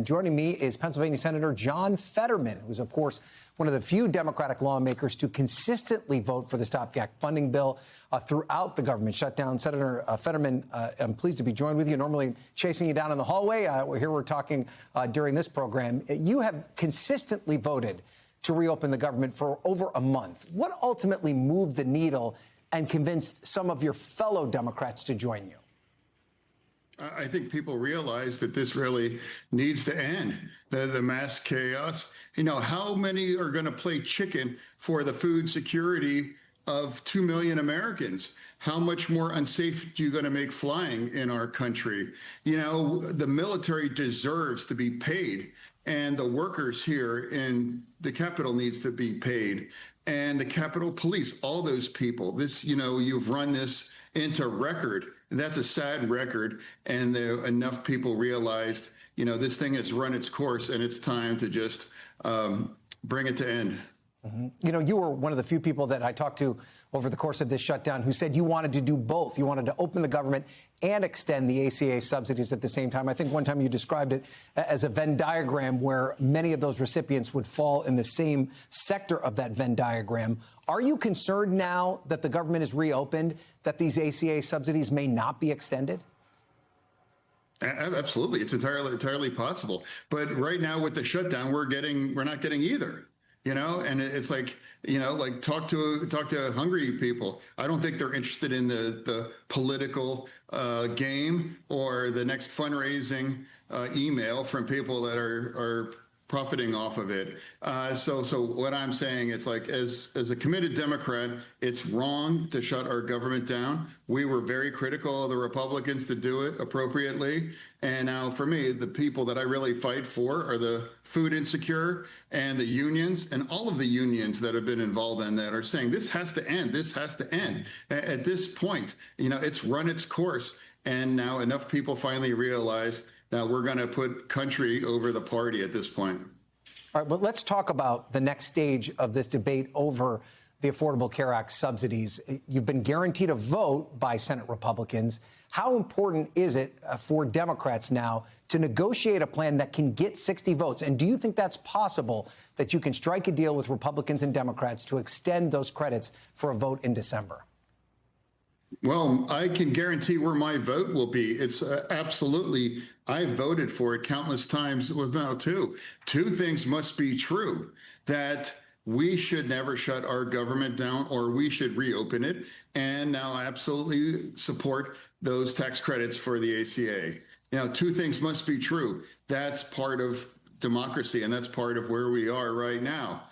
Joining me is Pennsylvania Senator John Fetterman, who's, of course, one of the few Democratic lawmakers to consistently vote for the stopgap funding bill throughout the government shutdown. Senator Fetterman, I'm pleased to be joined with you. Normally chasing you down in the hallway. We're talking during this program. You have consistently voted to reopen the government for over a month. What ultimately moved the needle and convinced some of your fellow Democrats to join you? I think people realize that this really needs to end, the mass chaos. You know, how many are going to play chicken for the food security of 2 million Americans? How much more unsafe are you going to make flying in our country? You know, the military deserves to be paid, and the workers here in the Capitol needs to be paid, and the Capitol Police, all those people. This, you know, you've run this into record. That's a sad record, and enough people realized, you know, this thing has run its course, and it's time to just bring it to end. You know, you were one of the few people that I talked to over the course of this shutdown who said you wanted to do both. You wanted to open the government and extend the ACA subsidies at the same time. I think one time you described it as a Venn diagram where many of those recipients would fall in the same sector of that Venn diagram. Are you concerned now that the government is reopened that these ACA subsidies may not be extended? Absolutely. It's entirely possible. But right now with the shutdown, we're not getting either. You know, and it's like, you know, like talk to hungry people. I don't think they're interested in the political game or the next fundraising email from people that are profiting off of it. So what I'm saying, it's like, as a committed Democrat, it's wrong to shut our government down. We were very critical of the Republicans to do it appropriately. And now for me, the people that I really fight for are the food insecure and the unions, and all of the unions that have been involved in that are saying this has to end. This has to end. At this point, you know, it's run its course. And now enough people finally realized that we're going to put country over the party at this point. All right, but let's talk about the next stage of this debate over the Affordable Care Act subsidies. You've been guaranteed a vote by Senate Republicans. How important is it for Democrats now to negotiate a plan that can get 60 votes? And do you think that's possible, that you can strike a deal with Republicans and Democrats to extend those credits for a vote in December? Well, I can guarantee where my vote will be. It's absolutely, I voted for it countless times. Well, now two things must be true: that we should never shut our government down, or we should reopen it. And now I absolutely support those tax credits for the ACA. You know, two things must be true. That's part of democracy, and that's part of where we are right now.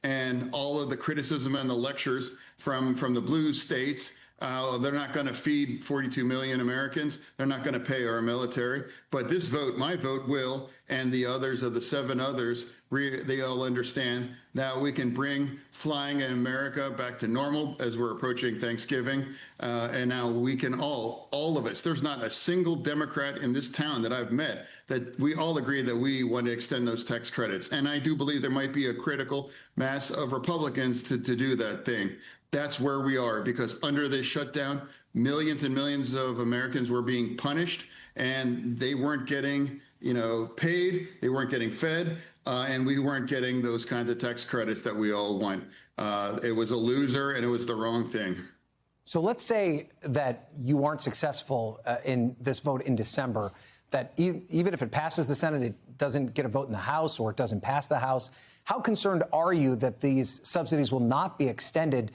And all of the criticism and the lectures from the blue states, they're not going to feed 42 million Americans. They're not going to pay our military. But this vote, my vote will, and the others of the 7 others, they all understand that we can bring flying in America back to normal as we're approaching Thanksgiving. And now we can all of us, there's not a single Democrat in this town that I've met that we all agree that we want to extend those tax credits. And I do believe there might be a critical mass of Republicans to do that thing. That's where we are, because under this shutdown, millions and millions of Americans were being punished, and they weren't getting, you know, paid, they weren't getting fed, and we weren't getting those kinds of tax credits that we all want. It was a loser, and it was the wrong thing. So let's say that you aren't successful in this vote in December, that even if it passes the Senate, it doesn't get a vote in the House, or it doesn't pass the House. How concerned are you that these subsidies will not be extended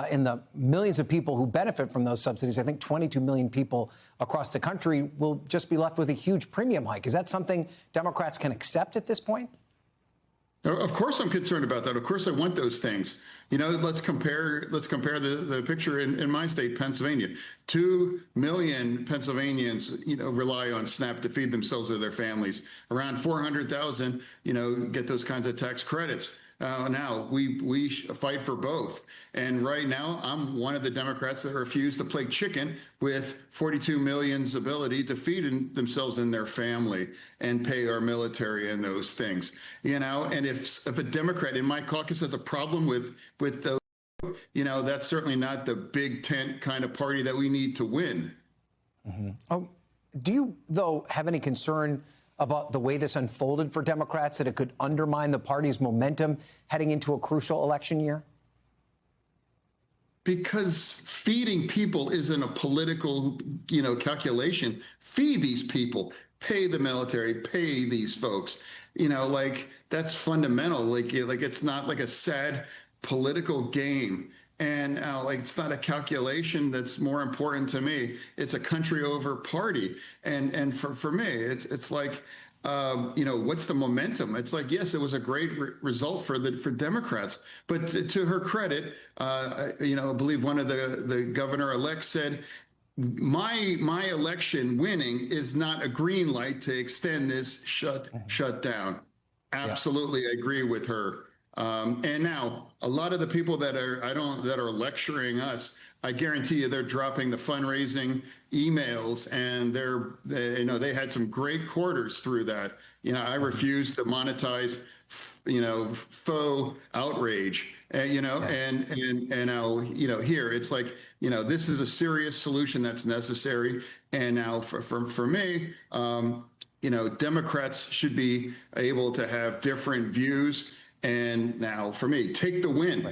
in the millions of people who benefit from those subsidies? I think 22 million people across the country will just be left with a huge premium hike. Is that something Democrats can accept at this point? Of course I'm concerned about that. Of course I want those things. You know, let's compare the picture in my state, Pennsylvania. 2 million Pennsylvanians, you know, rely on SNAP to feed themselves or their families. Around 400,000, you know, get those kinds of tax credits. Now we fight for both. And right now, I'm one of the Democrats that refuse to play chicken with 42 million's ability to feed themselves and their family and pay our military and those things. You know, and if a Democrat in my caucus has a problem with those, you know, that's certainly not the big tent kind of party that we need to win. Do you, though, have any concern about the way this unfolded for Democrats, that it could undermine the party's momentum heading into a crucial election year? Because feeding people isn't a political, calculation. Feed these people, pay the military, pay these folks. Like that's fundamental. Like it's not like a sad political game. And like it's not a calculation that's more important to me. It's a country over party. And for me, it's like, what's the momentum? It's like, yes, it was a great result for Democrats, but to her credit, I believe one of the governor-elects said, my election winning is not a green light to extend this shutdown. Absolutely agree with her. And now a lot of the people that are lecturing us, I guarantee you they're dropping the fundraising emails, and they had some great quarters through that. I refuse to monetize, faux outrage, and now, here it's like, this is a serious solution that's necessary. And now for me, Democrats should be able to have different views. And now for me, take the win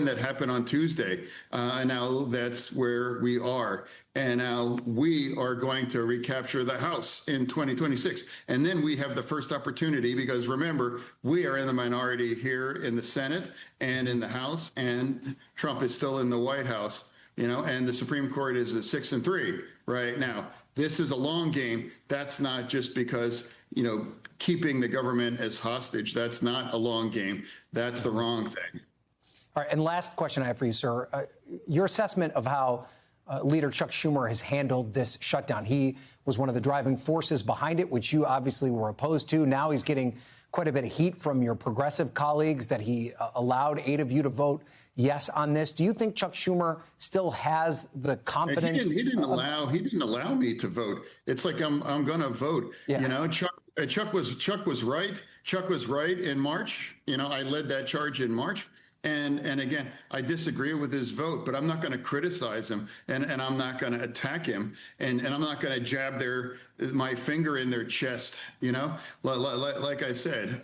that happened on Tuesday. And now that's where we are. And now we are going to recapture the House in 2026. And then we have the first opportunity, because remember, we are in the minority here in the Senate and in the House, and Trump is still in the White House, and the Supreme Court is at 6-3 right now. This is a long game. That's not just because, keeping the government as hostage. That's not a long game. That's the wrong thing. All right. And last question I have for you, sir. Your assessment of how Leader Chuck Schumer has handled this shutdown. He was one of the driving forces behind it, which you obviously were opposed to. Now he's getting quite a bit of heat from your progressive colleagues that he allowed 8 of you to vote yes on this. Do you think Chuck Schumer still has the confidence? He didn't allow me to vote. It's like I'm going to vote. Yeah. Chuck was right. Chuck was right in March. I led that charge in March. And again, I disagree with his vote, but I'm not going to criticize him, and I'm not going to attack him, and I'm not going to jab my finger in their chest. Like I said,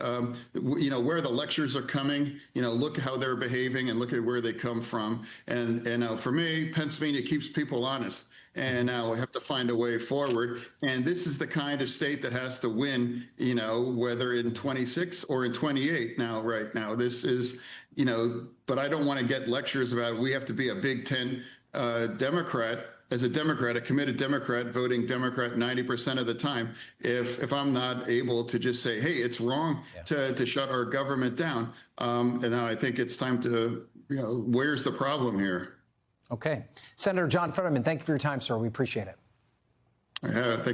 where the lectures are coming, look how they're behaving and look at where they come from. And for me, Pennsylvania keeps people honest. And now we have to find a way forward. And this is the kind of state that has to win, whether in 26 or in 28 now, right now. This is, but I don't want to get lectures about we have to be a Big Ten Democrat. As a Democrat, a committed Democrat, voting Democrat 90% of the time, if I'm not able to just say, hey, it's wrong to shut our government down. And now I think it's time to, where's the problem here? Okay. Senator John Fetterman, thank you for your time, sir. We appreciate it. Thank you.